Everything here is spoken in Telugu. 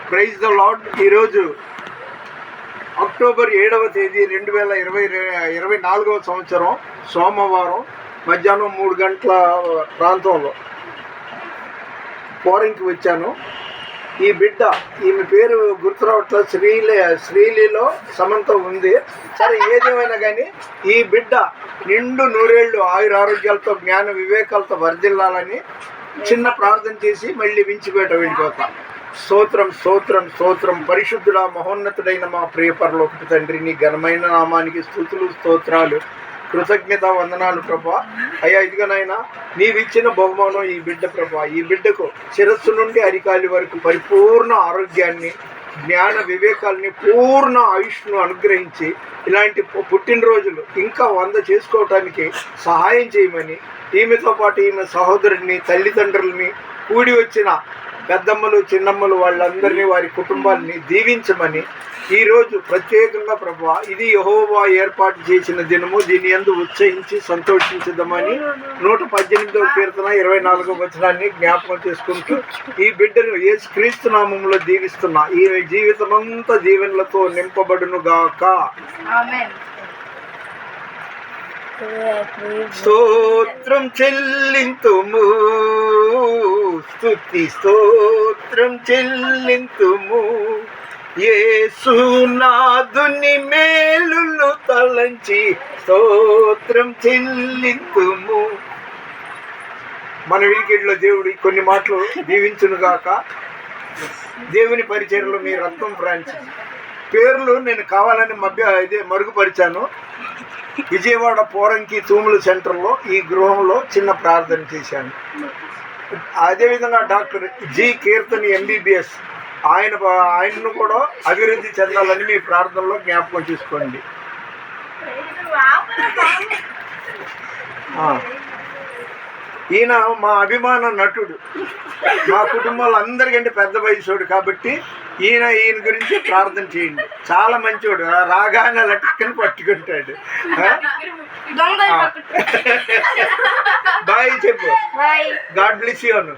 Praise the lord. ఈరోజు అక్టోబర్ 7వ తేదీ 2024 సంవత్సరం సోమవారం మధ్యాహ్నం 3 గంటల ప్రాంతంలో పోరంకి వచ్చాను. ఈ బిడ్డ, ఈమె పేరు గుర్తురావట్ల, శ్రీలీలో సమంత ఉంది. సరే, ఏదేమైనా కానీ ఈ బిడ్డ నిండు నూరేళ్లు ఆయురారోగ్యాలతో జ్ఞాన వివేకాలతో వర్ధిల్లాలని చిన్న ప్రార్థన చేసి మళ్ళీ వించిపేట వెళ్ళిపోతా. స్తోత్రం స్తోత్రం స్తోత్రం. పరిశుద్ధుడా, మహోన్నతుడైన మా ప్రియ పరలోకపు తండ్రి, నీ ఘనమైన నామానికి స్తుతులు స్తోత్రాలు కృతజ్ఞత వందనాలు ప్రభా. అయ్యా, ఇదిగోనైనా నీవిచ్చిన బహుమానం ఈ బిడ్డ ప్రభా. ఈ బిడ్డకు శిరస్సు నుండి అరికాలి వరకు పరిపూర్ణ ఆరోగ్యాన్ని, జ్ఞాన వివేకాల్ని, పూర్ణ ఆయుష్ను అనుగ్రహించి ఇలాంటి పుట్టినరోజులు ఇంకా 100 చేసుకోవటానికి సహాయం చేయమని, ఈమెతో పాటు ఈమె సహోదరుడిని, తల్లిదండ్రులని, కూడి వచ్చిన పెద్దమ్మలు, చిన్నమ్మలు వాళ్ళందరినీ, వారి కుటుంబాలని దీవించమని ఈరోజు ప్రత్యేకంగా ప్రభువా, ఇది యెహోవా ఏర్పాటు చేసిన దినము, దీని యందు ఉత్సహించి సంతోషించుదామని 118వ కీర్తన 24వ వచనాన్ని జ్ఞాపకం చేసుకుంటూ ఈ బిడ్డను యేసుక్రీస్తు నామములో దీవిస్తున్నా. ఈ జీవితమంతా దీవెనలతో నింపబడును గాక. ఆమేన్. స్తోత్రం చెల్లింతుము, స్తుతి స్తోత్రం చెల్లింతుము, యేసునాథుని మేలులు తలంచి స్తోత్రం చెల్లింతుము. మన వినికిడిలో దేవుడి కొన్ని మాటలు దీవించునుగాక. దేవుని పరిచర్యలో మీ రత్నం ఫ్రాన్సిస్ పేర్లు నేను కావాలని మరుగుపరిచాను. విజయవాడ పోరంకి తూములు సెంటర్లో ఈ గృహంలో చిన్న ప్రార్థన చేశాను. అదేవిధంగా డాక్టర్ జి కీర్తని MBBS, ఆయనను కూడా అభివృద్ధి చెందాలని మీ ప్రార్థనలో జ్ఞాపకం చేసుకోండి. ఈయన మా అభిమాన నటుడు, మా కుటుంబంలో అందరికంటే పెద్ద వయసుడు కాబట్టి ఈయన గురించి ప్రార్థన చేయండి. చాలా మంచివాడు, రాగానే లటిక్కని పట్టుకుంటాడు. బాయ్ చెప్పు. God bless you Anu.